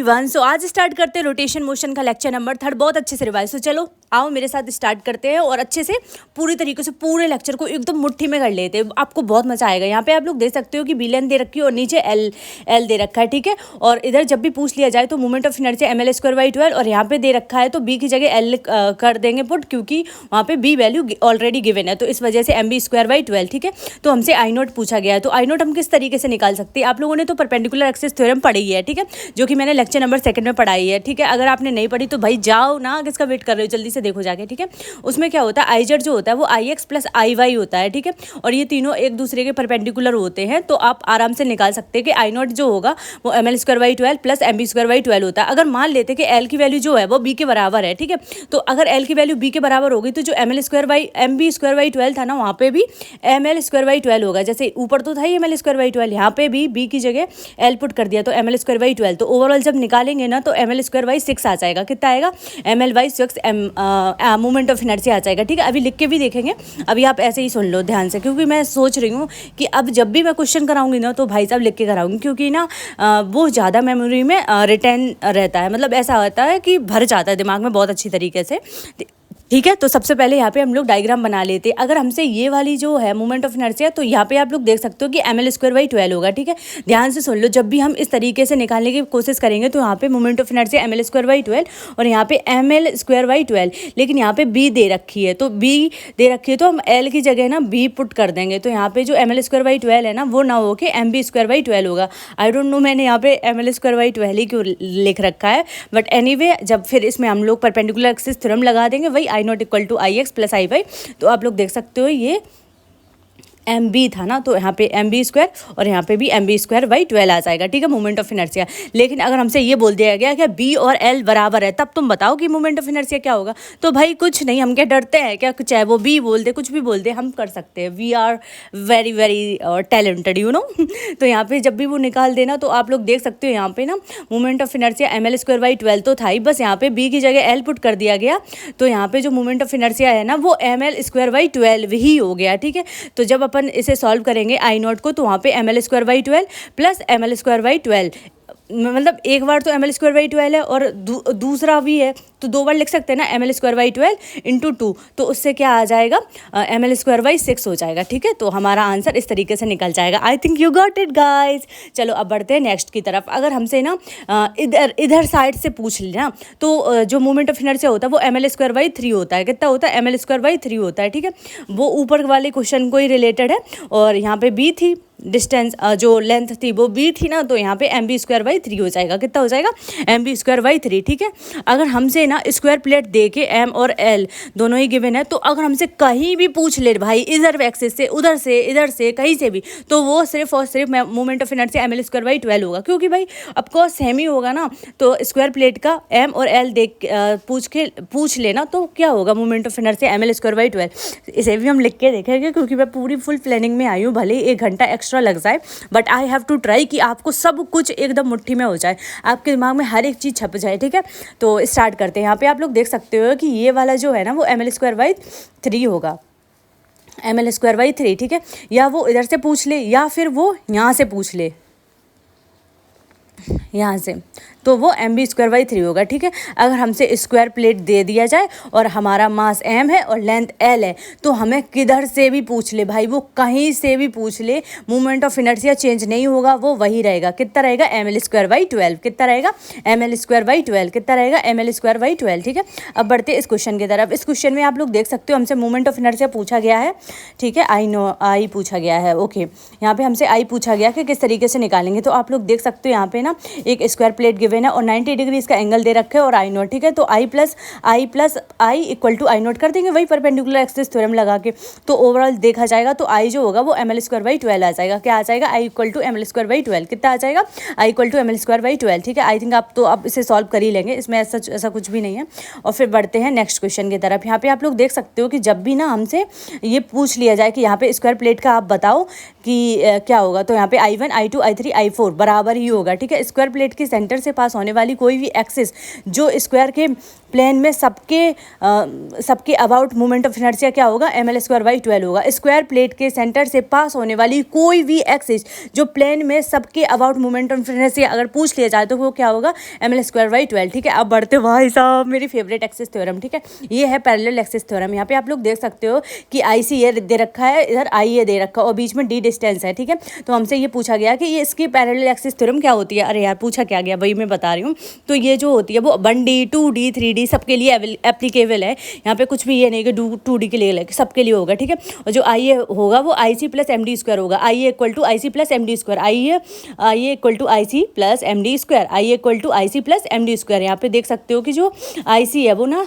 Everyone, सो आज start करते हैं रोटेशन मोशन का लेक्चर नंबर 3 बहुत अच्छे से रिवाइज। तो चलो आओ मेरे साथ स्टार्ट करते हैं और अच्छे से पूरी तरीके से पूरे लेक्चर को एकदम मुट्ठी में कर लेते हैं। आपको बहुत मजा आएगा। यहाँ पे आप लोग देख सकते हो कि बी लेंथ दे रखी है और नीचे एल दे रखा है, ठीक है। और इधर जब भी पूछ लिया जाए तो मोमेंट ऑफ इनर्शिया ml²/12 और यहाँ पे दे रखा है तो बी की जगह एल कर देंगे पुट, क्योंकि वहाँ पे बी वैल्यू ऑलरेडी गिवन है, तो इस वजह से mb²/12, ठीक है। तो हमसे आई नोट पूछा गया है, तो आई नोट हम किस तरीके से निकाल सकते हैं। आप लोगों ने तो परपेंडिकुलर एक्सिस थ्योरम पढ़ी है, ठीक है, जो कि मैंने लेक्चर नंबर 2 में पढ़ाई है, ठीक है। अगर आपने नहीं पढ़ी तो भाई जाओ ना, किसका वेट कर रहे हो, जल्दी से देखो जाके, ठीक है। उसमें क्या होता है, आई जेड जो होता है वो आई एक्स प्लस आई वाई होता है, ठीक है। और ये तीनों एक दूसरे के परपेंडिकुलर होते हैं, तो आप आराम से निकाल सकते हैं कि आई नोट जो होगा वो ml²/12 प्लस mb²/12 होता है। अगर मान लेते कि एल की वैल्यू जो है वो बी के बराबर है, ठीक है, तो अगर एल की वैल्यू बी के बराबर होगी तो जो mb²/12 था ना, वहाँ पे भी ml²/12 होगा। जैसे ऊपर तो था ही ml²/12, यहाँ पे भी बी की जगह एल पुट कर दिया तो ml²/12। तो ओवरऑल जब निकालेंगे ना तो ml²/6 आ जाएगा। कितना आएगा, ml/6 मोमेंट ऑफ इनर्शिया आ जाएगा, ठीक है। अभी लिख के भी देखेंगे, अभी आप ऐसे ही सुन लो ध्यान से, क्योंकि मैं सोच रही हूँ कि अब जब भी मैं क्वेश्चन कराऊंगी ना तो भाई साहब लिख के कराऊंगी, क्योंकि ना वो ज़्यादा मेमोरी में रिटेन रहता है, मतलब ऐसा होता है कि भर जाता है दिमाग में बहुत अच्छी तरीके से, ठीक है। तो सबसे पहले यहाँ पे हम लोग डायग्राम बना लेते हैं। अगर हमसे ये वाली जो है मोमेंट ऑफ इनर्शिया, तो यहाँ पे आप लोग देख सकते हो कि ml²/12 होगा, ठीक है। ध्यान से सुन लो, जब भी हम इस तरीके से निकालने की कोशिश करेंगे तो यहाँ पे मोमेंट ऑफ इनर्शिया ml²/12 और यहाँ पे ml²/12, लेकिन यहाँ पे b दे रखी है, तो b दे रखी है तो हम l की जगह ना b पुट कर देंगे, तो यहाँ पे जो ml²/12 है ना वो ना हो के mb²/12 होगा। आई डोंट नो मैंने यहाँ पे ml²/12 ही क्यों लिख रखा है, बट एनीवे जब फिर इसमें हम लोग परपेंडिकुलर एक्सिस थ्योरम लगा देंगे, वही I not equal to I X plus I Y. तो आप लोग देख सकते हो ये एम बी था ना, तो यहाँ पे mb² और यहाँ पे भी mb²/12 आ जाएगा, ठीक है, मोमेंट ऑफ इनर्शिया। लेकिन अगर हमसे ये बोल दिया गया कि b और l बराबर है, तब तुम बताओ कि मोमेंट ऑफ इनर्शिया क्या होगा। तो भाई कुछ नहीं, हम क्या डरते हैं क्या, चाहे वो b बोल दे, कुछ भी बोल दे, हम कर सकते हैं। We are very very talented, you know. तो यहाँ पे जब भी वो निकाल देना तो आप लोग देख सकते हो यहाँ पे ना मोमेंट ऑफ इनर्शिया ml²/12 तो था ही, बस यहाँ पे b की जगह l पुट कर दिया गया, तो यहाँ पे जो मोमेंट ऑफ इनर्शिया है ना वो ml²/12 ही हो गया, ठीक है। तो जब अपन इसे सॉल्व करेंगे आई नॉट को, तो वहाँ पे ml²/12 प्लस ml²/12, मतलब एक बार तो ml²/12 है और दूसरा भी है, तो 2 बार लिख सकते हैं ना, ml²/12 × 2, तो उससे क्या आ जाएगा, ml²/6 हो जाएगा, ठीक है। तो हमारा आंसर इस तरीके से निकल जाएगा। I think you got it guys. चलो अब बढ़ते हैं नेक्स्ट की तरफ। अगर हमसे ना इधर साइड से पूछ लेना, तो जो मोमेंट ऑफ इनर्शिया होता है वो ml²/3 होता है। कितना होता है, ml²/3 होता है, ठीक है। वो ऊपर वाले क्वेश्चन को ही रिलेटेड है, और यहाँ पे b थी डिस्टेंस, जो लेंथ थी वो b थी ना, तो यहाँ पे mb²/3 हो जाएगा। कितना हो जाएगा, mb²/3, ठीक है। अगर हमसे ना स्क्वायर प्लेट दे के m और l दोनों ही गिवन है, तो अगर हमसे कहीं भी पूछ ले भाई, इधर एक्सिस से, उधर से, इधर से, कहीं से भी, तो वो सिर्फ और सिर्फ मोमेंट ऑफ इनर्शिया ml²/12 होगा, क्योंकि भाई ऑफकोर्स सेम ही होगा ना। तो स्क्वायर प्लेट का m और l देख पूछ लेना, तो क्या होगा, मोमेंट ऑफ इनर्शिया ml²/12। इसे भी हम लिख के देखेंगे, क्योंकि मैं पूरी फुल प्लानिंग में आई हूँ, भले 1 घंटा एक्स्ट्रा लग जाए, but I have to try कि आपको सब कुछ एकदम मुट्ठी में हो जाए, आपके दिमाग में हर एक चीज़ छप जाए, ठीक है। तो स्टार्ट करते हैं। यहाँ पे आप लोग देख सकते हो कि ये वाला जो है ना वो ml²/3 होगा, ml²/3, ठीक है। या वो इधर से पूछ ले या फिर वो यहाँ से पूछ ले, यहाँ से, तो वो mb²/3 होगा, ठीक है। अगर हमसे स्क्वायर प्लेट दे दिया जाए और हमारा मास m है और लेंथ l है, तो हमें किधर से भी पूछ ले भाई, वो कहीं से भी पूछ ले, मोमेंट ऑफ इनर्शिया चेंज नहीं होगा, वो वही रहेगा। कितना रहेगा, ml²/12। कितना रहेगा, ml²/12। कितना रहेगा, ml²/12, ठीक है। अब बढ़ते इस क्वेश्चन की तरफ। इस क्वेश्चन में आप लोग देख सकते हो हमसे मोमेंट ऑफ इनर्शिया पूछा गया है, ठीक है। आई पूछा गया है, ओके। यहाँ पे हमसे आई पूछा गया कि किस तरीके से निकालेंगे, तो आप लोग देख सकते हो यहाँ पे ना एक स्क्वायर प्लेट गिवन है और 90 डिग्री इसका एंगल दे रखे है और आई नॉट, ठीक है। तो I plus I equal to I not कर देंगे, वही परपेंडिकुलर एक्सिस थ्योरम लगा के। तो ओवरऑल देखा जाएगा तो आई जो होगा वो ml²/12 आ जाएगा। क्या आ जाएगा, आई इक्वल टू ml²/12। कितना आ जाएगा, आई इक्वल टू ml²/12, ठीक है। आई थिंक आप तो अब इसे सॉल्व कर ही लेंगे, इसमें ऐसा कुछ भी नहीं है। और फिर बढ़ते हैं नेक्स्ट क्वेश्चन की तरफ। यहाँ पे आप लोग देख सकते हो कि जब भी ना हमसे ये पूछ लिया जाए कि यहाँ पे स्क्वायर प्लेट का आप बताओ कि क्या होगा, तो यहाँ पे i1 i2 i3 i4 बराबर ही होगा, ठीक है। स्क्वायर प्लेट के सेंटर से पास होने वाली कोई भी एक्सिस जो स्क्वायर के प्लेन में सबके अबाउट मोमेंट ऑफ इनर्शिया क्या होगा, ml²/12 होगा। स्क्वायर प्लेट के सेंटर से पास होने वाली कोई भी एक्सिस जो प्लेन में सबके अबाउट मोमेंट ऑफ इनर्शिया अगर पूछ लिया जाए तो वो क्या होगा, ml²/12। ठीक है, अब बढ़ते भाई साहब मेरी फेवरेट एक्सिस थ्योरम। ठीक है, ये है पैरेलल एक्सिस थ्योरम। यहाँ पे आप लोग देख सकते हो कि IC ये दे रखा है, इधर IA दे रखा है और बीच में D डिस्टेंस है। ठीक है, तो हमसे ये पूछा गया कि ये इसकी पैरेलल एक्सिस थ्योरम क्या होती है। अरे यार पूछा क्या गया, वही मैं बता रही हूँ। तो ये जो होती है वो 1D 2D 3D सबके लिए एप्लीकेबल है। यहाँ पे कुछ भी ये नहीं कि 2D के लिए सबके लिए होगा। ठीक है, और जो IA होगा वो IC + MD² होगा। IA = IC + MD²। IA = IC + MD²। IA = IC + MD²। यहाँ पे देख सकते हो कि जो IC है वो ना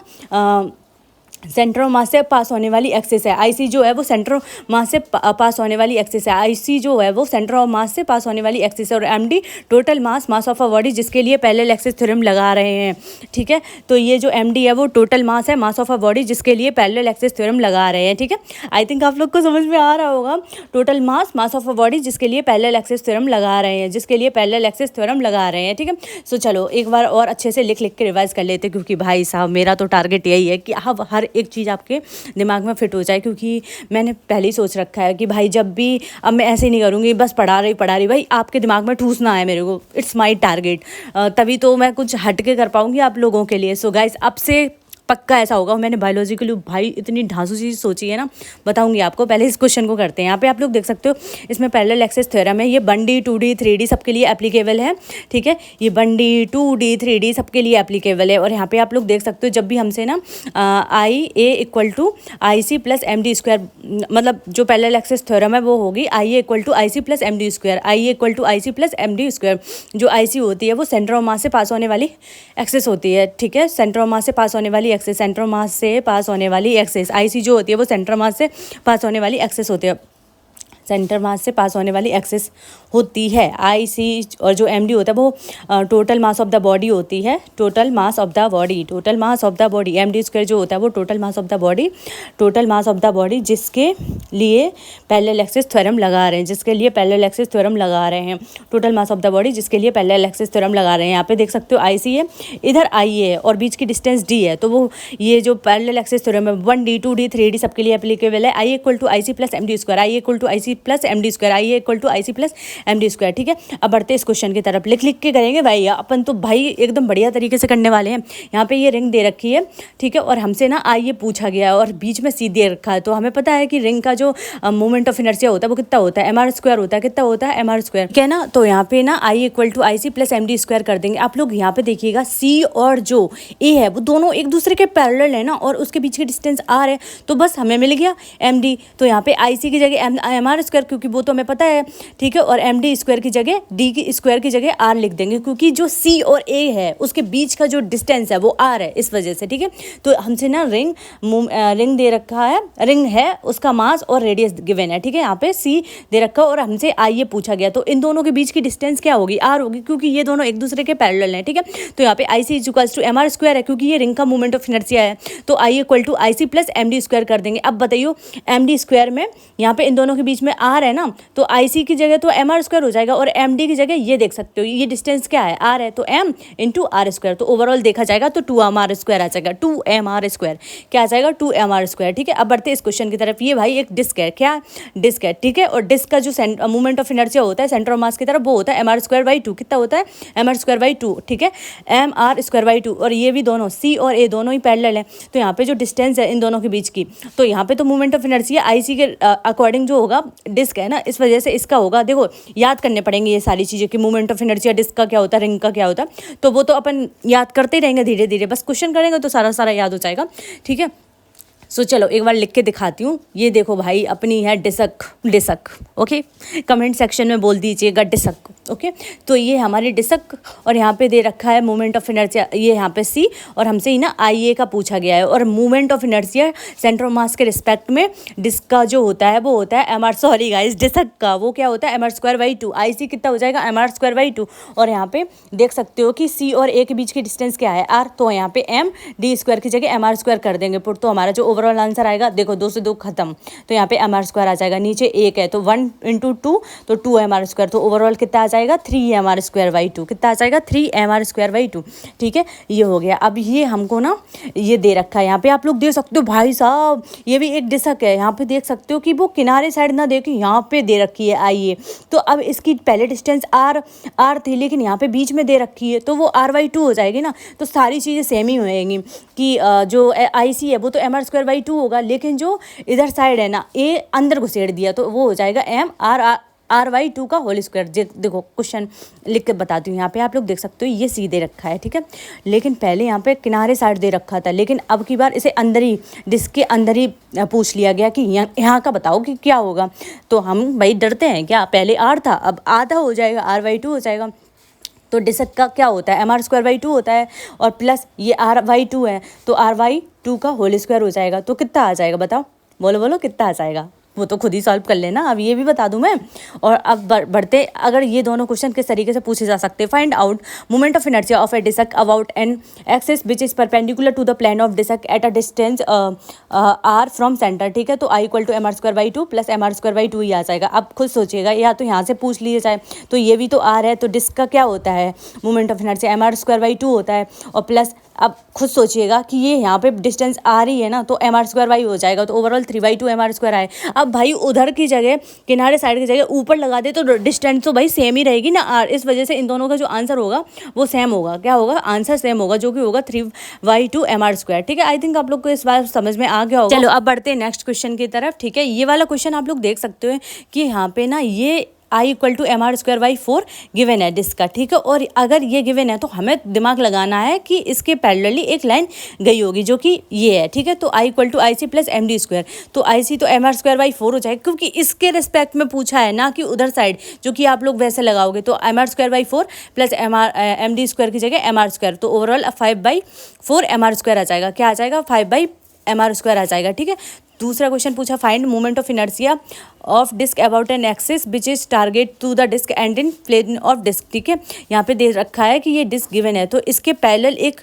सेंटर ऑफ मास से पास होने वाली एक्सिस है। IC जो है वो सेंटर ऑफ मास से पास होने वाली एक्सिस है। IC जो है वो सेंटर ऑफ मास से पास होने वाली एक्सिस है। और MD total mass of a body जिसके लिए पैरेलल एक्सिस थ्योरम लगा रहे हैं। ठीक है, तो ये जो MD है वो टोटल मास है, मास ऑफ अ बॉडी जिसके लिए पैरेलल एक्सिस थ्योरम लगा रहे हैं। ठीक है, आई थिंक आप लोग को समझ में आ रहा होगा। Total mass of a body जिसके लिए पैरेलल एक्सिस थ्योरम लगा रहे हैं, जिसके लिए पैरेलल एक्सिस थ्योरम लगा रहे हैं। ठीक है, सो चलो एक बार और अच्छे से लिख के रिवाइज कर लेते, क्योंकि भाई साहब मेरा तो टारगेट यही है कि अब हर एक चीज़ आपके दिमाग में फिट हो जाए। क्योंकि मैंने पहले ही सोच रखा है कि भाई जब भी अब मैं ऐसे ही नहीं करूँगी बस पढ़ा रही भाई आपके दिमाग में ठूसना है मेरे को। इट्स माय टारगेट, तभी तो मैं कुछ हट के कर पाऊँगी आप लोगों के लिए। सो गाइस अब से पक्का ऐसा होगा। मैंने बायोलॉजी के लिए भाई इतनी ढांसू चीज़ सोची है ना, बताऊंगी आपको। पहले इस क्वेश्चन को करते हैं। यहाँ पे आप लोग देख सकते हो इसमें पैरेलल एक्सिस थ्योरम है। ये 1D 2D 3D सबके लिए एप्लीकेबल है। ठीक है, ये 1D 2D 3D सबके लिए एप्लीकेबल है। और यहाँ पे आप लोग देख सकते हो जब भी हमसे ना IA = IC + MD², मतलब जो पैरेलल एक्सिस थ्योरम है वो होगी IA = IC + MD²। IA = IC + MD²। जो IC होती है वो सेंटर ऑफ मास से पास होने वाली एक्सिस होती है। ठीक है, सेंटर ऑफ मास से पास होने वाली एक्सिस, सेंटर मास से पास होने वाली एक्सिस। IC जो होती है वो सेंटर मास से पास होने वाली एक्सिस होती है, सेंटर मास से पास होने वाली एक्सिस होती है। IC और जो MD होता है वो total mass of the body होती है, total mass of the body, total mass of the body. MD² जो होता है वो total mass of the body, total mass of the body जिसके लिए पैरेलल एक्सिस थ्योरम लगा रहे हैं, जिसके लिए पैरेलल एक्सिस थ्योरम लगा रहे हैं। Total mass of the body जिसके लिए पैरेलल एक्सिस थ्योरम लगा रहे हैं। यहाँ पे देख सकते हो IC है, इधर IA है और बीच की डिस्टेंस D है। तो वो ये जो पैरेलल एक्सिस थ्योरम है 1D 2D 3D सबके लिए एप्लीकेबल है। IA = IC + MD²। IA = IC + MD²। IA = IC + MD²। ठीक है, अब बढ़ते इस क्वेश्चन की तरफ। लिख के करेंगे भाई अपन तो भाई एकदम बढ़िया तरीके से करने वाले हैं। यहाँ पे ये रिंग दे रखी है। ठीक है, और हमसे ना IA पूछा गया है और बीच में C दे रखा है। तो हमें पता है कि रिंग का जो मोमेंट ऑफ इनर्शिया होता है वो कितना होता है, mr² होता है। कितना होता है, mr²। ठीक है ना, तो यहाँ पे ना IA = IC + MD² कर देंगे। आप लोग यहाँ पे देखिएगा C और जो A है वो दोनों एक दूसरे के पैरेलल है ना, और उसके बीच की डिस्टेंस R है। तो बस हमें मिल गया MD। तो यहाँ पे IC की जगह mr², क्योंकि वो तो हमें पता है। ठीक है, और MD² की जगह D² की जगह R लिख देंगे, क्योंकि जो C और A है उसके बीच का जो डिस्टेंस है वो R है, इस वजह से। ठीक है, तो हमसे ना रिंग दे रखा है, रिंग है, उसका मास और रेडियस गिवन है। ठीक है, यहाँ पे C दे रखा है और हमसे IA पूछा गया। तो इन दोनों के बीच की डिस्टेंस क्या होगी, R होगी, क्योंकि ये दोनों एक दूसरे के पैरेलल हैं। ठीक है, तो यहाँ पे IC = mr² है, क्योंकि ये रिंग का मोमेंट ऑफ इनर्शिया है। तो IA = IC + MD² कर देंगे। अब बताइए MD² में यहाँ पे इन दोनों के बीच में R है ना, तो IC की जगह तो mr² हो जाएगा और MD की जगह ये देख सकते हो ये डिस्टेंस क्या है, R है, तो M × R²। तो ओवरऑल देखा जाएगा तो 2mr² आ जाएगा, 2mr² क्या आ जाएगा, 2mr²। ठीक है, अब बढ़ते इस क्वेश्चन की तरफ। ये भाई एक डिस्क है, क्या डिस्क है। ठीक है, और डिस्क का जो मूवमेंट ऑफ इनर्शिया होता है सेंटर ऑफ मास की तरफ वो होता है mr²/2। कितना होता है, mr²/2। ठीक है, mr²/2। और ये भी दोनों C और A दोनों ही पैरेलल है। तो यहाँ पे जो डिस्टेंस है इन दोनों के बीच की, तो यहाँ पे तो मूवमेंट ऑफ इनर्शिया IC के अकॉर्डिंग जो होगा डिस्क है ना, इस वजह से इसका होगा। देखो याद करने पड़ेंगे ये सारी चीज़ें कि मूवमेंट ऑफ इनर्शिया डिस्क का क्या होता है, रिंग का क्या होता है। तो वो तो अपन याद करते ही रहेंगे धीरे धीरे, बस क्वेश्चन करेंगे तो सारा याद हो जाएगा। ठीक है, सो चलो एक बार लिख के दिखाती हूँ। ये देखो भाई अपनी है डिस्क। ओके, कमेंट सेक्शन में बोल दीजिएगा डिस्क। ओके, तो ये हमारी डिस्क और यहाँ पे दे रखा है मोमेंट ऑफ इनर्शिया, ये यहाँ पे C, और हमसे ही ना IA का पूछा गया है। और moment of inertia centre of mass के रिस्पेक्ट में डिस्क का जो होता है वो होता है डिस्क का वो क्या होता है mr²/2। IC कितना हो जाएगा, mr²/2। और यहाँ पे देख सकते हो कि C और A के बीच की डिस्टेंस क्या है, R। तो यहाँ पे MD² की जगह mr² कर देंगे पुट। तो हमारा जो ओवरऑल आंसर आएगा, देखो 2 से 2 खत्म, तो यहाँ पे mr² आ जाएगा। नीचे 1 है तो 1 × 2 तो 2mr²। तो ओवरऑल कितना आ जाएगा 3mr²/2, कितना आ जाएगा 3mr²/2। ठीक है, ये हो गया। अब ये हमको ना ये दे रखा है, यहाँ पे आप लोग देख सकते हो भाई साहब, ये भी एक डिस्क है, यहाँ पे देख सकते हो कि वो किनारे साइड ना देखिए, यहाँ पे दे रखी है आइए। तो अब इसकी पहले डिस्टेंस r थी, लेकिन यहाँ पे बीच में दे रखी है, तो वो r/2 हो जाएगी ना। तो सारी चीज़ें सेम ही होएंगी कि जो IC है वो तो mr²/2 होगा, लेकिन जो इधर साइड है ना ए अंदर घुसेड़ दिया तो वो हो जाएगा mr/2 का होल स्क्वायर। देखो क्वेश्चन लिख के बताती हूँ, यहाँ पे आप लोग देख सकते हो ये सीधे रखा है। ठीक है, लेकिन पहले यहाँ पे किनारे साइड दे रखा था, लेकिन अब की बार इसे अंदर ही डिस्क के अंदर ही पूछ लिया गया कि यहाँ का बताओ कि क्या होगा। तो हम भाई डरते हैं क्या, पहले r था अब आधा हो जाएगा, r/2 हो जाएगा। तो डिस्क का क्या होता है mr²/2 होता है, और प्लस ये r/2 है, तो r/2 का होल स्क्वायर हो जाएगा। तो कितना आ जाएगा बताओ, बोलो बोलो कितना आ जाएगा, वो तो खुद ही सॉल्व कर लेना, अब ये भी बता दूं मैं। और अब बढ़ते, अगर ये दोनों क्वेश्चन किस तरीके से पूछे जा सकते हैं। Find out moment of inertia of a disc about an axis which is perpendicular to the plane of disc at a distance r from centre. ठीक है, तो I = mr²/2 प्लस mr²/2 ही आ जाएगा। अब खुद सोचिएगा, या तो यहाँ से पूछ लिए जाए, तो ये भी तो r है, तो डिस्क का क्या होता है मोमेंट ऑफ इनर्शिया mr²/2 होता है, और प्लस अब खुद सोचिएगा कि ये यहाँ पे डिस्टेंस r ही है ना, तो mr² हो जाएगा, तो ओवरऑल 3/2 mr² आए। अब भाई उधर की जगह किनारे साइड की जगह ऊपर लगा दे तो डिस्टेंस तो भाई सेम ही रहेगी ना r, इस वजह से इन दोनों का जो आंसर होगा वो सेम होगा। क्या होगा, आंसर सेम होगा, जो कि होगा 3/2 mr²। ठीक है, आई थिंक आप लोग को इस बार समझ में आ गया होगा। चलो अब बढ़ते हैं नेक्स्ट क्वेश्चन की तरफ। ठीक है, ये वाला क्वेश्चन आप लोग देख सकते हो कि यहाँ पे ना ये I = mr²/4 गिवन है डिस्क का। ठीक है, और अगर ये गिवन है तो हमें दिमाग लगाना है कि इसके पैरेलली एक लाइन गई होगी जो कि ये है। ठीक है, तो I = IC + MD², तो IC तो mr²/4 हो जाएगा, क्योंकि इसके रिस्पेक्ट में पूछा है ना कि उधर साइड, जो कि आप लोग वैसे लगाओगे तो mr²/4 प्लस MD² की जगह mr², तो ओवरऑल 5/4 mr² आ जाएगा। क्या आ जाएगा, 5/mr² आ जाएगा। ठीक है, दूसरा क्वेश्चन पूछा, find moment of inertia of disc about an axis which is target to the disc and in plane of disc. ठीक है, यहाँ पे दे रखा है कि ये डिस्क गिवन है, तो इसके पैरेलल एक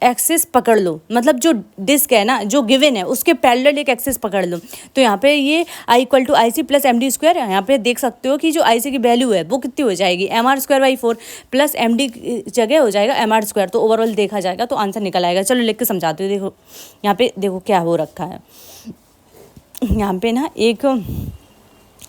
एक्सिस पकड़ लो, मतलब जो डिस्क है ना जो गिवन है उसके पैरेलल एक एक्सिस पकड़ लो। तो यहाँ पे ये I = IC + MD², यहाँ पे देख सकते हो कि जो IC की वैल्यू है वो कितनी हो जाएगी mr²/4 प्लस MD जगह हो जाएगा mr², तो ओवरऑल देखा जाएगा तो आंसर निकल आएगा। चलो लिख के समझाते हो। देखो यहाँ पे देखो क्या हो रखा है, यहाँ पे ना एक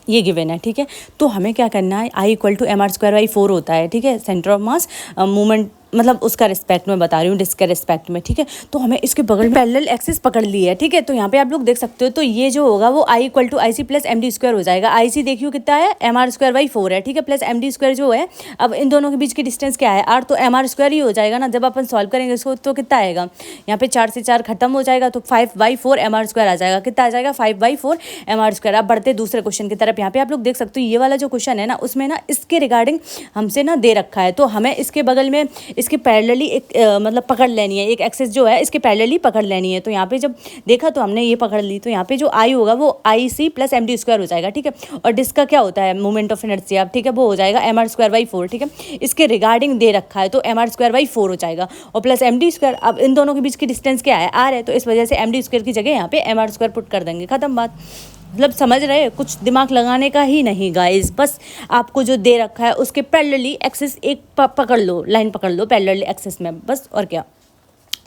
ये गिवन है। ठीक है, तो हमें क्या करना है, I = mr²/4 होता है। ठीक है, सेंटर ऑफ मास मूवमेंट, मतलब उसका रिस्पेक्ट में बता रही हूँ, डिस्क के रिस्पेक्ट में। ठीक है, तो हमें इसके बगल में पैरेलल एक्सिस पकड़ ली है। ठीक है, तो यहाँ पे आप लोग देख सकते हो, तो ये जो होगा वो I = IC + MD² हो जाएगा। IC देखियो कितना है mr²/4 है। ठीक है, प्लस MD² जो है, अब इन दोनों के बीच की डिस्टेंस क्या है r, तो mr² ही हो जाएगा ना। जब अपन सॉल्व करेंगे इसको तो कितना आएगा, यहाँ पे 4 से 4 खत्म हो जाएगा, तो 5/4 mr² आ जाएगा। कितना आ जाएगा, 5/4 mr²। अब बढ़ते दूसरे क्वेश्चन की तरफ। यहाँ पे आप लोग देख सकते हो ये वाला जो क्वेश्चन है ना, उसमें ना इसके रिगार्डिंग हमसे ना दे रखा है, तो हमें इसके बगल में इसके पैरेलली एक मतलब पकड़ लेनी है, एक एक्सिस जो है इसके पैरेलली पकड़ लेनी है। तो यहाँ पे जब देखा तो हमने ये पकड़ ली, तो यहाँ पे जो I होगा वो IC + MD² हो जाएगा। ठीक है, और डिस्क का क्या होता है मोमेंट ऑफ इनर्शिया, ठीक है, वो हो जाएगा mr²/4। ठीक है, इसके रिगार्डिंग दे रखा है तो mr²/4 हो जाएगा, और प्लस MD²। अब इन दोनों के बीच की डिस्टेंस क्या है, r है, तो इस वजह से MD² की जगह यहाँ पे mr² पुट कर देंगे, खत्म बात। मतलब समझ रहे हैं, कुछ दिमाग लगाने का ही नहीं गाइस, बस आपको जो दे रखा है उसके पैरेलली एक्सिस एक पकड़ लो, लाइन पकड़ लो पैरेलली एक्सिस में, बस। और क्या,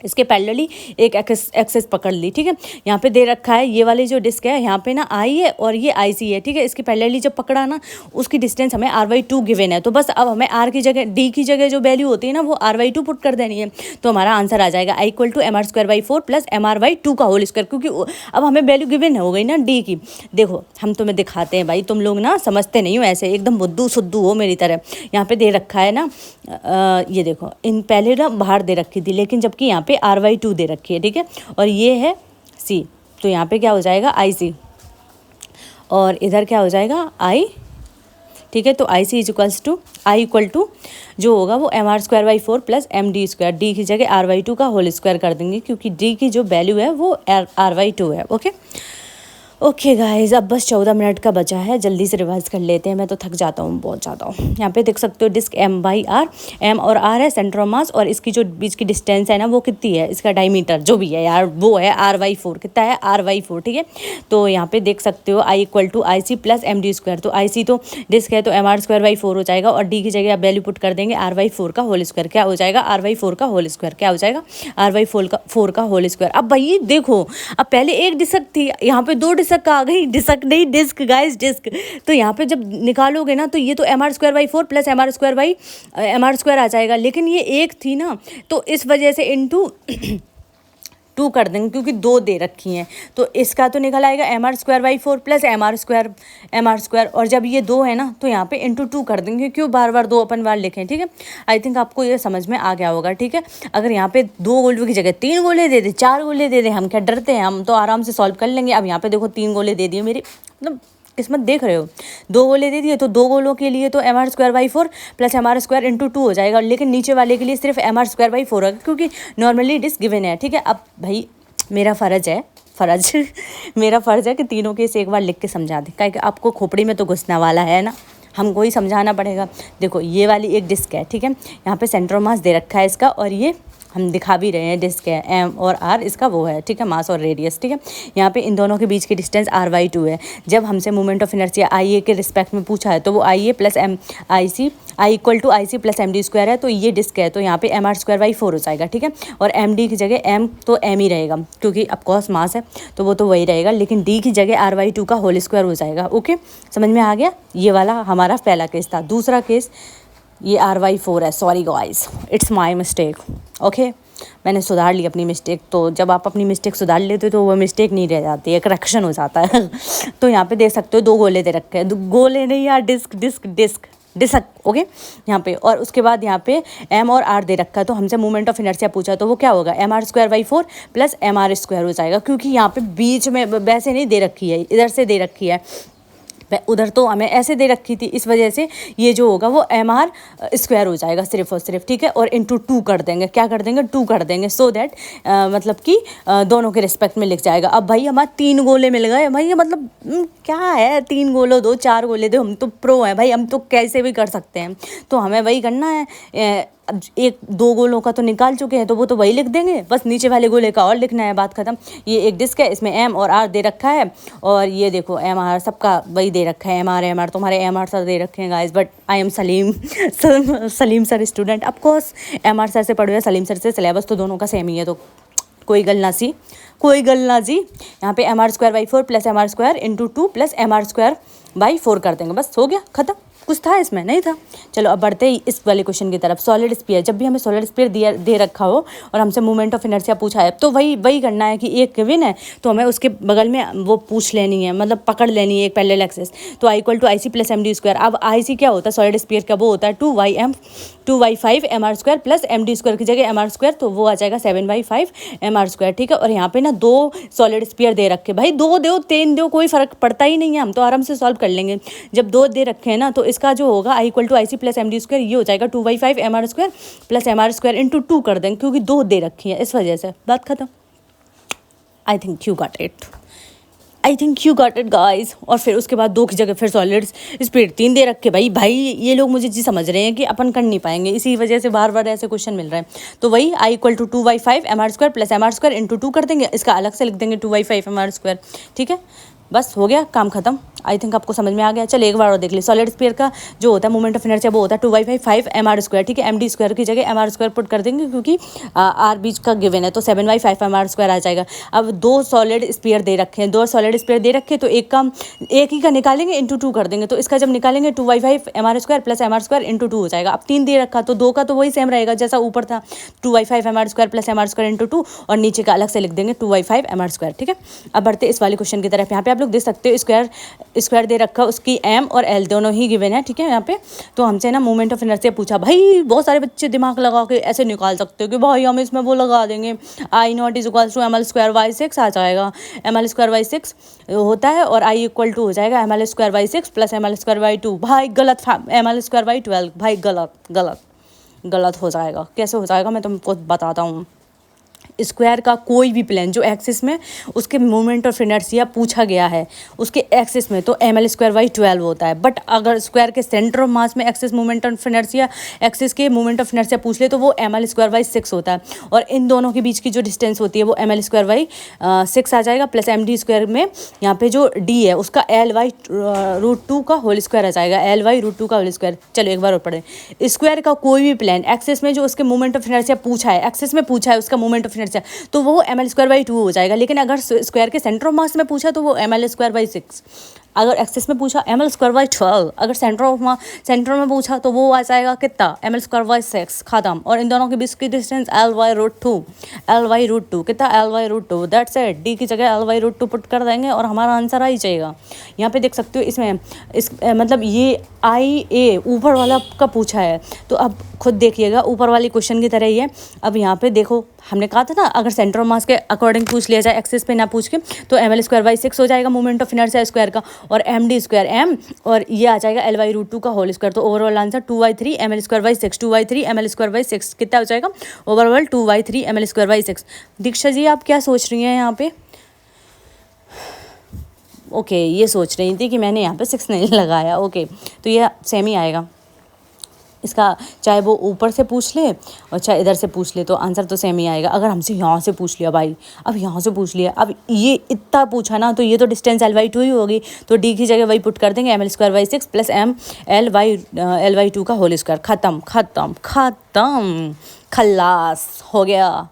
इसके पैरेलली एक एक्सिस पकड़ ली। ठीक है, यहाँ पे दे रखा है ये वाली जो डिस्क है, यहाँ पे ना I है और ये IC है। ठीक है, इसके पैरेलली जब पकड़ा ना उसकी डिस्टेंस हमें r/2 गिवन है, तो बस अब हमें r की जगह d की जगह जो वैल्यू होती है ना वो r/2 पुट कर देनी है, तो हमारा आंसर आ जाएगा I = mr²/4 प्लस mr/2 का होल स्क्वायर, क्योंकि अब हमें वैल्यू गिवन हो गई ना d की। देखो हम तुम्हें दिखाते हैं भाई, तुम लोग ना समझते नहीं हो, ऐसे एकदम बुद्धू सुद्धू हो मेरी तरह। यहाँ पे दे रखा है ना ये देखो, इन पहले ना बाहर दे रखी थी, लेकिन जबकि यहाँ पे r/2 दे रखी है। ठीक है, और ये है C, तो यहाँ पे क्या हो जाएगा IC, और इधर क्या हो जाएगा I। ठीक है, तो IC = I = जो होगा वो mr²/4 प्लस MD², D की जगह r/2 का होल स्क्वायर कर देंगे, क्योंकि D की जो वैल्यू है वो r/2 है। ओके ओके गाइज, अब बस 14 मिनट का बचा है, जल्दी से रिवाइज कर लेते हैं। मैं तो थक जाता हूँ, बहुत ज़्यादा हूँ। यहाँ पे देख सकते हो डिस्क M/R, M और R है सेंटर ऑफ मास, और इसकी जो बीच की डिस्टेंस है ना वो कितनी है, इसका डायमीटर जो भी है यार वो है R/4। कितना है R/4, ठीक है। तो यहाँ पे देख सकते हो I = IC + MD²। तो IC तो डिस्क है तो MR²/4 हो जाएगा, और D की जगह आप वैल्यू पुट कर देंगे R/4 का होल स्क्वायर। क्या हो जाएगा? R/4 का होल स्क्वायर। क्या हो जाएगा? R/4 का होल स्क्वायर। अब भाई देखो, अब पहले एक डिस्क थी, यहाँ पे दो डिस्क आ गई, डिस्क नहीं डिस्क गाइस, डिस्क। तो यहाँ पे जब निकालोगे ना तो ये तो MR²/4 + MR² आ जाएगा, लेकिन ये एक थी ना तो इस वजह से इंटू 2 कर देंगे, क्योंकि 2 दे रखी हैं। तो इसका तो निकल आएगा MR²/4 + MR², और जब ये 2 है ना तो यहाँ पे इंटू 2 कर देंगे। क्यों बार बार 2 अपन बार लिखें, ठीक है। आई थिंक आपको ये समझ में आ गया होगा, ठीक है। अगर यहाँ पे 2 गोले की जगह 3 गोले दे दे, 4 गोले दे दे, हम क्या डरते हैं, हम तो आराम से सॉल्व कर लेंगे। अब यहाँ पे देखो 3 गोले दे दिए, मेरी मतलब किस्मत देख रहे हो। 2 गोले दे दिए तो 2 गोलों के लिए तो MR²/4 + MR² × 2 हो जाएगा, लेकिन नीचे वाले के लिए सिर्फ MR²/4 होगा, क्योंकि नॉर्मली डिस्क गिवन है, ठीक है। अब भाई मेरा मेरा फ़र्ज़ है कि तीनों केस एक बार लिख के समझा दें, क्योंकि आपको खोपड़ी में तो घुसने वाला है ना, हमको ही समझाना पड़ेगा। देखो ये वाली एक डिस्क है, ठीक है। यहाँ पे सेंटर ऑफ मास दे रखा है इसका, और ये हम दिखा भी रहे हैं डिस्क है, M और R इसका वो है, ठीक है, मास और रेडियस, ठीक है। यहाँ पे इन दोनों के बीच की डिस्टेंस R/2 है। जब हमसे मोमेंट ऑफ इनर्शिया IA के रिस्पेक्ट में पूछा है तो वो IA + IC + MD² है, तो ये डिस्क है तो यहाँ पे MR²/4 हो जाएगा, ठीक है। और MD की जगह M तो M ही रहेगा, क्योंकि ऑफकोर्स मास है तो वो तो वही रहेगा, लेकिन D की जगह R/2 का होल स्क्वायर हो जाएगा। ओके, समझ में आ गया। ये वाला हमारा पहला केस था। दूसरा केस ये R/4 है, sorry guys, it's my mistake. Okay, मैंने सुधार ली अपनी मिस्टेक। तो जब आप अपनी मिस्टेक सुधार लेते हो तो वो मिस्टेक नहीं रह जाती है, करेक्शन हो जाता है। तो यहाँ पे देख सकते हो 2 गोले दे रखे हैं, गोले नहीं यार, डिस्क। ओके, यहाँ पे, और उसके बाद यहाँ पे M और R दे रखा है, तो हमसे मोमेंट ऑफ इनर्शिया पूछा तो वो क्या होगा, MR²/4 + MR² हो जाएगा, क्योंकि यहाँ पे बीच में वैसे नहीं दे रखी है, इधर से दे रखी है, उधर तो हमें ऐसे दे रखी थी, इस वजह से ये जो होगा वो MR² हो जाएगा सिर्फ और सिर्फ, ठीक है। और इंटू 2 कर देंगे, क्या कर देंगे, 2 कर देंगे, सो दैट मतलब कि दोनों के रिस्पेक्ट में लिख जाएगा। अब भाई हमारे 3 गोले मिल गए भाई, ये मतलब क्या है, 3 गोले दो, 4 गोले दो, हम तो प्रो हैं भाई, हम तो कैसे भी कर सकते हैं। तो हमें वही करना है, अब 1-2 गोलों का तो निकाल चुके हैं तो वो तो वही लिख देंगे, बस नीचे वाले गोले का और लिखना है, बात खत्म। ये एक डिस्क है, इसमें M और R दे रखा है, और ये देखो MR सबका वही दे रखा है, MR तुम्हारे MR सर दे रखे हैं guys, but I am Salim sir student. Of course MR sir से पढ़ो या सलीम सर से, सिलेबस तो दोनों का सेम ही है, तो कोई गल ना जी। यहाँ पे MR²/4 + MR² × 2 + MR²/4 कर देंगे, बस हो गया, खत्म। कुछ था इसमें? नहीं था। चलो अब बढ़ते ही इस वाले क्वेश्चन की तरफ। सॉलिड स्फीयर, जब भी हमें सॉलिड स्फीयर दे रखा हो और हमसे मोमेंट ऑफ इनर्शिया पूछा है तो वही करना है कि एक गिवन है तो हमें उसके बगल में वो पूछ लेनी है, मतलब पकड़ लेनी है एक पैरेलल एक्सिस। तो I = IC + MD²। अब IC क्या होता है सॉलिड स्फीयर का, वो होता है 2y5 MR² + MD² की जगह MR², तो वो आ जाएगा 7/5 MR², ठीक है। और यहाँ पे ना 2 सॉलिड स्फीयर दे रखे, भाई 2 दो 3 दो कोई फर्क पड़ता ही नहीं है, हम तो आराम से सॉल्व कर लेंगे। जब 2 दे रखे हैं ना तो इसका जो होगा I = IC + MD², ये हो जाएगा 2/5 MR² + MR² × 2 कर देंगे, क्योंकि 2 दे रखी है, इस वजह से, बात खत्म। I think you got it guys. और फिर उसके बाद 2 की जगह फिर सॉलिड स्पीड 3 दे रखे, भाई ये लोग मुझे जी समझ रहे हैं कि अपन कर नहीं पाएंगे, इसी वजह से बार बार ऐसे क्वेश्चन मिल रहे हैं। तो वही I = 2/5 MR² + MR² × 2 कर देंगे, इसका अलग से लिख देंगे 2/5 MR², ठीक है। बस हो गया, काम खत्म। आई थिंक आपको समझ में आ गया। चलिए एक बार और देख लीजिए। सॉलिड स्फीयर का जो होता है मोमेंट ऑफ इनर्शिया वो होता है 2/5 MR², ठीक है। MD² की जगह MR² पुट कर देंगे, क्योंकि R बीच का गिवन है, तो 7/5 MR² आ जाएगा। अब 2 सॉलिड स्फीयर दे रखे हैं, 2 सॉलिड स्फीयर दे रखे, तो एक ही का निकालेंगे, इंटू 2 कर देंगे। तो इसका जब निकालेंगे 2/5 MR² + MR² × 2 हो जाएगा। अब 3 दे रखा तो 2 का तो वही सेम रहेगा जैसा ऊपर था, 2/5 MR² + MR² × 2, और नीचे का अलग से लिख देंगे 2/5 MR², ठीक है। अब बढ़ते इस वाले क्वेश्चन की तरफ। यहाँ पे आप लोग देख सकते हो स्क्वायर दे रखा, उसकी M और L दोनों ही गिवन है, ठीक है। यहाँ पे तो हमसे ना मोमेंट ऑफ इनर्शिया पूछा, भाई बहुत सारे बच्चे दिमाग लगा के ऐसे निकाल सकते हो कि भाई हम इसमें वो लगा देंगे I0 = ML²/6 आ जाएगा, ML²/6 होता है, और I = हो जाएगा ML²/6 + ML²/2। भाई गलत था, ML²/12, भाई गलत हो जाएगा। कैसे हो जाएगा मैं तुमको बताता हूँ। स्क्वायर का कोई भी प्लेन जो एक्सिस में उसके मोमेंट ऑफ इनर्शिया पूछा गया है उसके एक्सिस में, तो ml स्क्वायर बाई 12 होता है। बट अगर स्क्वायर के सेंटर ऑफ मास में axis moment of inertia axis के मोमेंट ऑफ इनर्शिया पूछ ले तो वो ml स्क्वायर बाई 6 होता है। और इन दोनों के बीच की जो डिस्टेंस होती है वो ml स्क्वायर बाई 6 आ जाएगा, प्लस md स्क्वायर में यहाँ पे जो d है उसका l/√2 का होल स्क्वायर आ जाएगा, l/√2 का होल स्क्वायर। चलो एक बार और पढ़ें। स्क्वायर का कोई भी प्लेन एक्सिस में जो उसके मोमेंट ऑफ इनर्शिया पूछा है, एक्सिस में पूछा है उसका मोमेंट ऑफ इनर्शिया, तो वो ml स्क्वायर बाई 2 हो जाएगा। लेकिन अगर स्क्वायर के सेंटर ऑफ मास में पूछा तो वो ml स्क्वायर बाई 6। अगर एक्सिस में पूछा ml स्क्वायर बाई 12, अगर सेंटर में पूछा तो वो आ जाएगा कितना, ml स्क्वायर बाई 6, खत्म। और इन दोनों के बीच की डिस्टेंस l/√2 कितना, l/√2, दैट्स इट। डी की जगह l/√2 पुट कर देंगे और हमारा आंसर आ ही जाएगा। यहाँ पे देख सकते हो इसमें मतलब ये IA ऊपर वाला का पूछा है, तो अब खुद देखिएगा ऊपर वाली क्वेश्चन की तरह ही है। अब यहाँ पे देखो हमने कहा था ना अगर सेंटर ऑफ मास के अकॉर्डिंग पूछ लिया जाए एक्सिस पे ना पूछ के, तो ml स्क्वायर बाई 6 हो जाएगा मोमेंट ऑफ इनर्शिया स्क्वायर का, और md स्क्वायर m, और ये आ जाएगा l/√2 का होल स्क्वायर। तो overall answer 2/3 ml square by 6, 2/3 ml square by 6 कितना हो जाएगा overall 2/3 ml square by 6। Diksha ji आप क्या सोच रही हैं यहाँ पे? ओके ये सोच रही थी कि मैंने यहाँ पे 6 नहीं लगाया। ओके तो ये सेम ही आएगा इसका, चाहे वो ऊपर से पूछ ले और चाहे इधर से पूछ ले तो आंसर तो सेम ही आएगा। अगर हमसे यहाँ से पूछ लिया भाई, अब यहाँ से पूछ लिया, अब ये इतना पूछा ना तो ये तो डिस्टेंस l/2 ही होगी, तो d की जगह वही पुट कर देंगे ml square by 6 plus m l/2 का होल स्क्वायर। ख़त्म ख़त्म ख़त्म, खल्लास हो गया।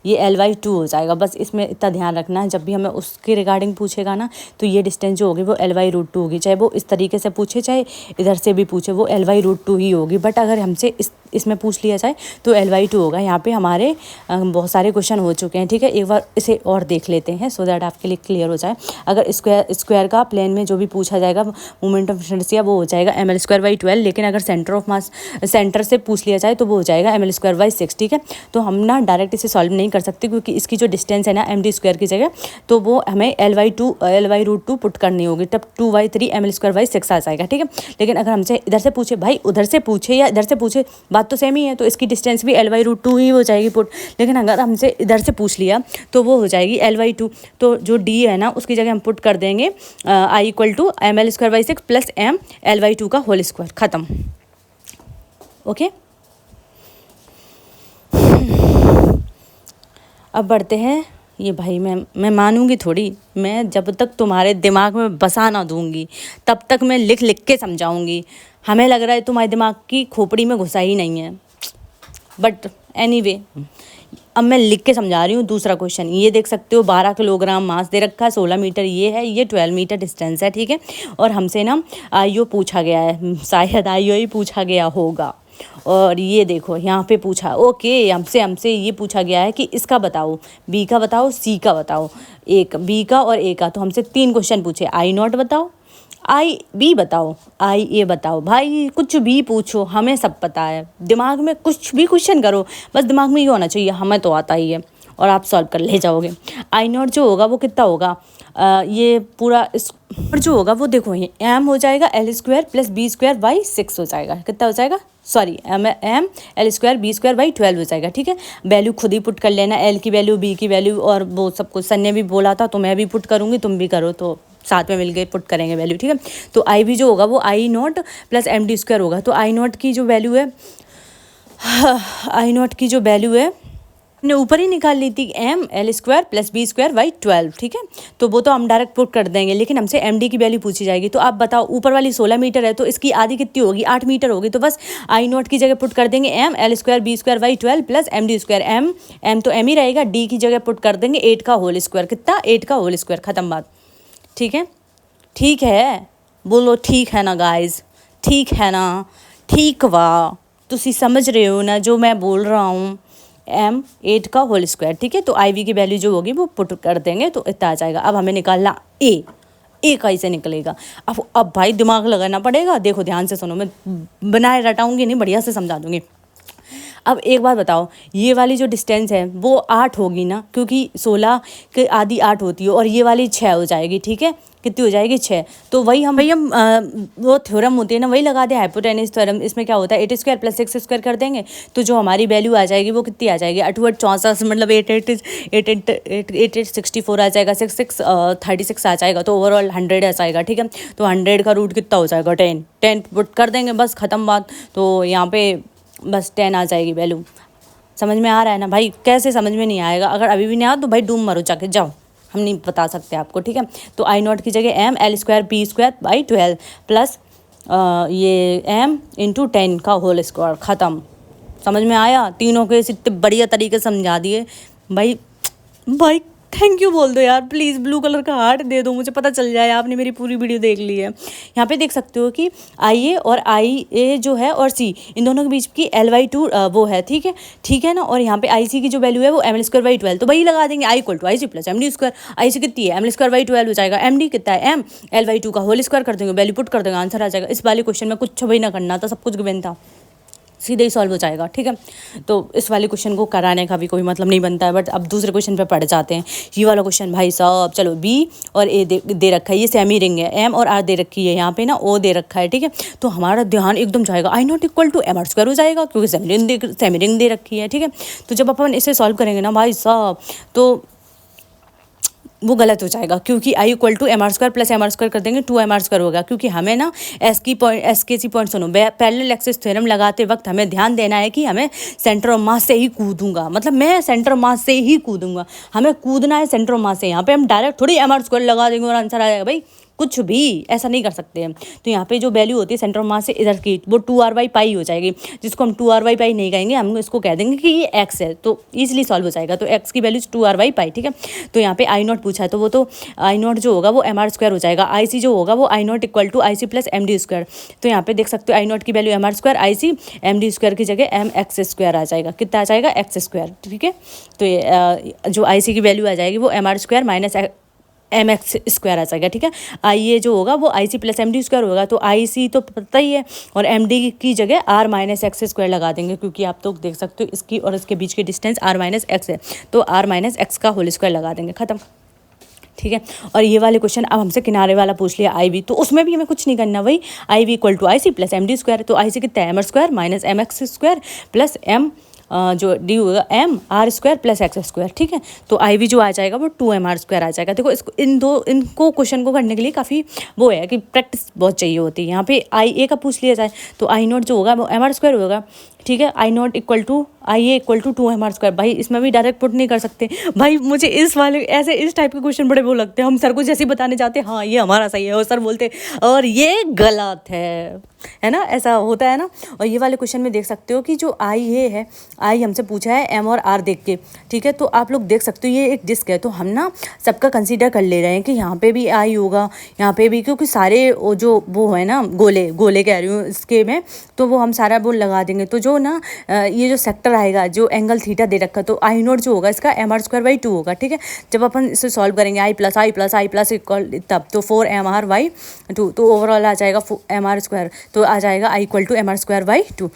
ये l/2 हो जाएगा। बस इसमें इतना ध्यान रखना है जब भी हमें उसके रिगार्डिंग पूछेगा ना तो ये डिस्टेंस जो होगी वो l/√2 होगी, चाहे वो इस तरीके से पूछे चाहे इधर से भी पूछे वो l/√2 ही होगी। बट अगर हमसे इसमें पूछ लिया जाए तो l/2 होगा। यहाँ पे हमारे बहुत सारे क्वेश्चन हो चुके हैं, ठीक है। एक बार इसे और देख लेते हैं सो दैट आपके लिए क्लियर हो जाए। अगर स्क्वायर का प्लेन में जो भी पूछा जाएगा मोमेंट ऑफ इनर्शिया वो हो जाएगा ml स्क्वायर बाई 12, लेकिन अगर सेंटर से पूछ लिया जाए तो वो हो जाएगा ml स्क्वायर बाई 6, ठीक है। तो हम ना डायरेक्ट इसे सॉल्व नहीं कर सकते क्योंकि इसकी जो डिस्टेंस है ना md स्क्वायर की जगह, तो वो हमें l/√2 पुट करनी होगी, तब 2/3 ml स्क्वायर बाई 6 आ जाएगा, ठीक है। लेकिन अगर हमसे इधर से पूछे, भाई उधर से पूछे या इधर से पूछे बात तो सेम ही है, तो इसकी डिस्टेंस भी l/√2 ही हो जाएगी पुट। लेकिन अगर हमसे इधर से पूछ लिया तो वो हो जाएगी l/2, तो जो d है ना उसकी जगह हम पुट कर देंगे I = ml square by 6 plus m l/2 का होल स्क्वायर। ख़त्म। ओके अब बढ़ते हैं। ये भाई मैं मानूंगी थोड़ी, मैं जब तक तुम्हारे दिमाग में बसा ना दूंगी तब तक मैं लिख लिख के समझाऊंगी। हमें लग रहा है तुम्हारे दिमाग की खोपड़ी में घुसा ही नहीं है, बट एनीवे अब मैं लिख के समझा रही हूँ। दूसरा क्वेश्चन ये देख सकते हो, 12 किलोग्राम मास दे रखा है, 16 मीटर ये है, ये 12 मीटर डिस्टेंस है, ठीक है। और हमसे ना आईओ पूछा गया है, शायद आईओ ही पूछा गया होगा। और ये देखो यहाँ पे पूछा, ओके हमसे ये पूछा गया है कि इसका बताओ, बी का बताओ, सी का बताओ, एक बी का और ए का। तो हमसे 3 क्वेश्चन पूछे, I0 बताओ, IB बताओ, IA बताओ। भाई कुछ भी पूछो हमें सब पता है, दिमाग में कुछ भी क्वेश्चन करो, बस दिमाग में ये होना चाहिए हमें तो आता ही है और आप सॉल्व कर ले जाओगे। I0 जो होगा वो कितना होगा, ये पूरा इस जो होगा वो देखो ये m हो जाएगा l square plus b square by 6 हो जाएगा। कितना हो जाएगा, sorry m l square b square by 12 हो जाएगा, ठीक है। वैल्यू खुद ही पुट कर लेना, l की वैल्यू, b की वैल्यू, और वो सब कुछ सन ने भी बोला था तो मैं भी पुट करूँगी, तुम भी करो, तो साथ में मिल के पुट करेंगे वैल्यू, ठीक है। तो I भी जो होगा वो I0 प्लस md स्क्वायर होगा। तो I0 की जो वैल्यू है, I0 की जो वैल्यू है हमने ऊपर ही निकाल ली थी, m l square plus b square by 12, ठीक है। तो वो तो हम डायरेक्ट पुट कर देंगे, लेकिन हमसे md की वैल्यू पूछी जाएगी। तो आप बताओ ऊपर वाली 16 मीटर है तो इसकी आधी कितनी होगी, 8 मीटर होगी। तो बस I0 की जगह पुट कर देंगे m l square b square by 12 plus md square, m तो m ही रहेगा, d की जगह पुट कर देंगे 8 का होल स्क्वायर। कितना, 8 का होल स्क्वायर। ख़त्म बात, ठीक है। ठीक है बोलो, ठीक है ना गाइज, ठीक है ना, ठीक वाह, तुसी समझ रहे हो ना जो मैं बोल रहा हूँ। m 8 का होल स्क्वायर, ठीक है। तो IV की वैल्यू जो होगी वो पुट कर देंगे तो इतना आ जाएगा। अब हमें निकालना ए का इसे निकलेगा। अब भाई दिमाग लगाना पड़ेगा, देखो ध्यान से सुनो, मैं बनाए रटाऊंगी नहीं, बढ़िया से समझा दूंगी। अब एक बात बताओ, ये वाली जो डिस्टेंस है वो 8 होगी ना, क्योंकि 16 के आधी 8 होती है, और ये वाली 6 हो जाएगी। ठीक है, कितनी हो जाएगी? 6। तो वही हम वो थ्योरम होती है ना, वही लगा दे, हाइपोटेन्यूज थ्योरम। इसमें क्या होता है, 8 स्क्वायर प्लस 6 स्क्वायर कर देंगे, तो जो हमारी वैल्यू आ जाएगी वो कितनी आ जाएगी? 8 8 64, मतलब 8 8 8 8 64 आ जाएगा, 6 6 36 आ जाएगा, तो ओवरऑल 100 आ जाएगा। ठीक है, तो 100 का रूट कितना हो जाएगा? 10 10 पुट कर देंगे, बस ख़त्म बात। तो यहाँ पे बस 10 आ जाएगी वैल्यू। समझ में आ रहा है ना भाई? कैसे समझ में नहीं आएगा? अगर अभी भी नहीं आया तो भाई डूम मरो जाके, जाओ, हम नहीं बता सकते आपको। ठीक है, तो आई नॉट की जगह M L square P square by 12 plus ये एम इंटू 10 का होल स्क्वायर। ख़त्म। समझ में आया? तीनों के इतने बढ़िया तरीके से समझा दिए भाई। भाई थैंक यू बोल दो यार प्लीज़, ब्लू कलर का हार्ट दे दो, मुझे पता चल जाए आपने मेरी पूरी वीडियो देख ली है। यहाँ पे देख सकते हो कि आई ए और आई ए जो है और सी, इन दोनों के बीच की L/2 वो है। ठीक है ना। और यहाँ पे आई सी की जो वैल्यू है वो ml स्क्वायर बाई 12, तो वही लगा देंगे, I equal to I C plus M D square. I C कितनी है? ml स्क्वायर बाई 12 हो जाएगा, एम डी कितना है? एम L/2 का होल स्क्वायर कर देंगे, वैल्यू पुट कर देंगे, आंसर आ जाएगा। इस वाले क्वेश्चन में कुछ भी ना करना था, सब कुछ गिवन था, सीधे ही सॉल्व हो जाएगा। ठीक है, तो इस वाले क्वेश्चन को कराने का भी कोई मतलब नहीं बनता है। बट अब दूसरे क्वेश्चन पे पढ़ जाते हैं। ये वाला क्वेश्चन भाई साहब, चलो बी और ए दे रखा है, ये सेमी रिंग है, एम और आर दे रखी है, यहाँ पे ना ओ दे रखा है। ठीक है, तो हमारा ध्यान एकदम जाएगा I not equal to M R square हो जाएगा, क्योंकि सेमी रिंग दे रखी है। ठीक है, तो जब अपन इसे सॉल्व करेंगे ना भाई साहब, तो वो गलत हो जाएगा, क्योंकि I equal to M R square plus M R square कर देंगे, 2 एम आर स्क्वायर होगा। क्योंकि हमें ना एस के सी पॉइंट सुनो, पैरेलल एक्सिस थ्योरम लगाते वक्त हमें ध्यान देना है कि हमें सेंटर ऑफ मास से ही कूदूंगा, मतलब मैं सेंटर ऑफ मास से ही कूदूंगा, हमें कूदना है सेंटर ऑफ मास से। यहाँ पे हम डायरेक्ट थोड़ी एम आर स्क्वायर लगा देंगे और आंसर आ जाएगा, भाई कुछ भी ऐसा नहीं कर सकते हैं। तो यहाँ पे जो वैल्यू होती है सेंटर ऑफ मास से इधर की, वो 2r/पाई हो जाएगी, जिसको हम 2r/पाई नहीं कहेंगे, हम इसको कह देंगे कि ये x है, तो ईजिली सॉल्व हो जाएगा। तो x की वैल्यू 2r/पाई। ठीक है, तो यहाँ पे आई नॉट पूछा है, तो वो तो आई नॉट जो होगा वो एम आर स्क्वायर हो जाएगा, आई सी जो होगा वो I not equal to I C plus M D square. तो यहाँ पे देख सकते हो आई नॉट की value M R square, I C M D square की जगह एम एक्स स्क्वायर आ जाएगा। कितना आ जाएगा? X square. ठीक है, तो ये जो आई सी की वैल्यू आ जाएगी वो M R square minus M X square आ जाएगा। ठीक है, आई ए जो होगा वो I C plus M D square होगा, तो आई सी तो पता ही है, और एम डी की जगह आर माइनस एक्स स्क्वायर लगा देंगे, क्योंकि आप तो देख सकते हो इसकी और इसके बीच की डिस्टेंस आर माइनस एक्स है, तो आर माइनस एक्स का होल स्क्वायर लगा देंगे। खत्म। ठीक है, और ये वाले क्वेश्चन अब हमसे किनारे वाला पूछ लिया आई वी, तो उसमें भी हमें कुछ नहीं करना, वही I V equal to I C plus M D square. तो आई सी कितना है? M R square minus M X square plus M जो डी होगा M R square plus X square. ठीक है, तो आई वी जो आ जाएगा वो 2 एम आर स्क्वायर आ जाएगा। देखो इसको इनको क्वेश्चन को करने के लिए काफ़ी वो है कि प्रैक्टिस बहुत चाहिए होती है। यहाँ पे आई ए का पूछ लिया जाए तो आई नॉट जो होगा वो एम आर स्क्वायर होगा। ठीक है, I not equal to I A equal to 2 M R square. भाई इसमें भी डायरेक्ट पुट नहीं कर सकते भाई, मुझे इस वाले ऐसे इस टाइप के क्वेश्चन बड़े वो लगते हैं। हम सर को जैसे बताने जाते हैं हाँ ये हमारा सही है, और सर बोलते और ये गलत है ना, ऐसा होता है ना। और ये वाले क्वेश्चन में देख सकते हो कि जो आई ए है, आई हमसे पूछा है एम और आर देख के। ठीक है, तो आप लोग देख सकते हो ये एक डिस्क है, तो हम ना सबका कंसीडर कर ले रहे हैं कि यहाँ पे भी आई होगा, यहाँ पे भी, क्योंकि सारे जो वो है ना गोले कह रही हूँ इसके में, तो वो हम सारा वो लगा देंगे। तो जो ना ये जो सेक्टर आएगा, जो एंगल थीटा दे रखा, तो आई नोट जो होगा इसका एम आर स्क्वायर बाई 2 होगा। ठीक है, जब अपन इसे सॉल्व करेंगे आई प्लस इक्वल तब तो 4 एम आर बाई 2, तो ओवरऑल आ जाएगा एम आर स्क्वायर, तो आ जाएगा I equal to M R square by 2।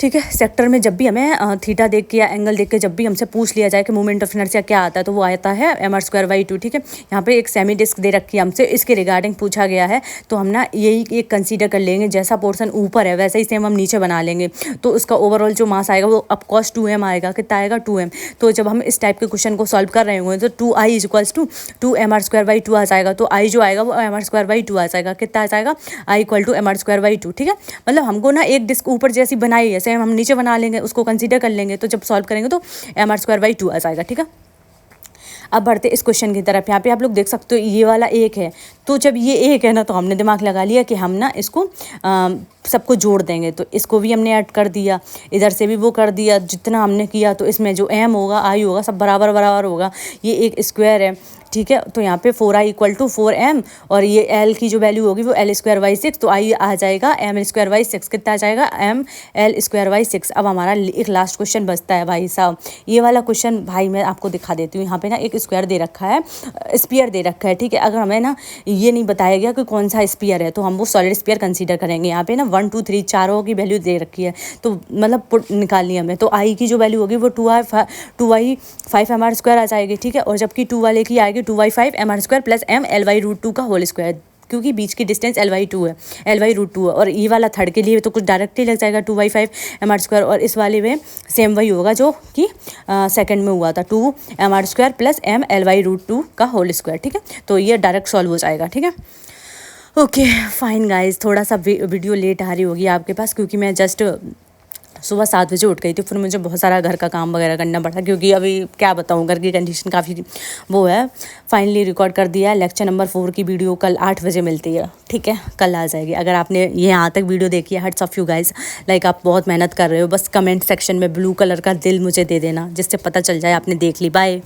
ठीक है, सेक्टर में जब भी हमें थीटा देख के या एंगल देख के जब भी हमसे पूछ लिया जाए कि मोमेंट ऑफ इनर्शिया क्या आता है, तो वो आता है एम आर स्क्वायर बाई 2। ठीक है, यहाँ पे एक सेमी डिस्क दे रखी है हमसे, इसके रिगार्डिंग पूछा गया है, तो हम ना यही एक कंसीडर कर लेंगे, जैसा पोर्शन ऊपर है वैसे ही सेम हम नीचे बना लेंगे, तो उसका ओवरऑल जो मास आएगा वो ऑफकोर्स 2m आएगा। कितना आएगा? 2m। तो जब हम इस टाइप के क्वेश्चन को सॉल्व कर रहे होंगे तो 2i is equals to 2 M R square by 2 आ जाएगा, तो आई जो आएगा वो एम आर स्क्वायर बाई 2 आ जाएगा। कितना आ जाएगा? I equal to M R square by 2। ठीक है, मतलब हमको ना एक डिस्क ऊपर जैसी बनाई है, सेम हम नीचे बना लेंगे, उसको कंसीडर कर लेंगे, तो जब सॉल्व करेंगे तो एम आर स्क्वायर बाई 2 आ जाएगा। ठीक है, अब बढ़ते इस क्वेश्चन की तरफ। यहाँ पे आप लोग देख सकते हो ये वाला एक है, तो जब ये एक है ना तो हमने दिमाग लगा लिया कि हम ना इसको सबको जोड़ देंगे, तो इसको भी हमने ऐड कर दिया, इधर से भी वो कर दिया, जितना हमने किया, तो इसमें जो एम होगा आई होगा सब बराबर बराबर होगा। ये एक स्क्वायर है। ठीक है, तो यहाँ पे 4i इक्वल टू 4m, और ये एल की जो वैल्यू होगी वो एल स्क्वायर बाई 6, तो आई आ जाएगा एम स्क्वायर बाई 6। कितना आ जाएगा? M L square by 6। अब हमारा एक लास्ट क्वेश्चन बचता है भाई साहब, ये वाला क्वेश्चन भाई मैं आपको दिखा देती हूँ। यहाँ पे ना एक एक स्क्वायर दे रखा है, स्पीयर दे रखा है, ठीक है। अगर हमें ना ये नहीं बताया गया कि कौन सा स्पीयर है तो हम वो सॉलिड स्पीयर कंसीडर करेंगे। यहाँ पे ना 1 2 3 चारों की वैल्यू दे रखी है, तो मतलब पुट निकालनी है हमें। तो आई की जो वैल्यू होगी वो 2y5 mr² आ जाएगी, ठीक है। और जबकि 2 वाले की आएगी 2y5 mr² plus m L/√2 का होल स्क्वायर, क्योंकि बीच की डिस्टेंस L/2 है, L/√2 है। और ये वाला थर्ड के लिए तो कुछ डायरेक्टली लग जाएगा 2y5 mr², और इस वाले में सेम वही होगा जो कि सेकंड में हुआ था, 2 mr² प्लस m L/√2 का होल स्क्वायर, ठीक है। तो ये डायरेक्ट सॉल्व हो जाएगा, ठीक है। ओके फाइन गाइज, थोड़ा सा वीडियो लेट आ रही होगी आपके पास, क्योंकि मैं जस्ट सुबह 7 बजे उठ गई थी। फिर मुझे बहुत सारा घर का काम वगैरह करना पड़ा, क्योंकि अभी क्या बताऊँ, घर की कंडीशन काफ़ी वो है। फाइनली रिकॉर्ड कर दिया है। लेक्चर नंबर 4 की वीडियो कल 8 बजे मिलती है, ठीक है, कल आ जाएगी। अगर आपने ये यहाँ तक वीडियो देखी है, huts of you guys, like आप बहुत मेहनत कर रहे हो। बस कमेंट सेक्शन में ब्लू कलर का दिल मुझे दे देना, जिससे पता चल जाए आपने देख ली। बाय।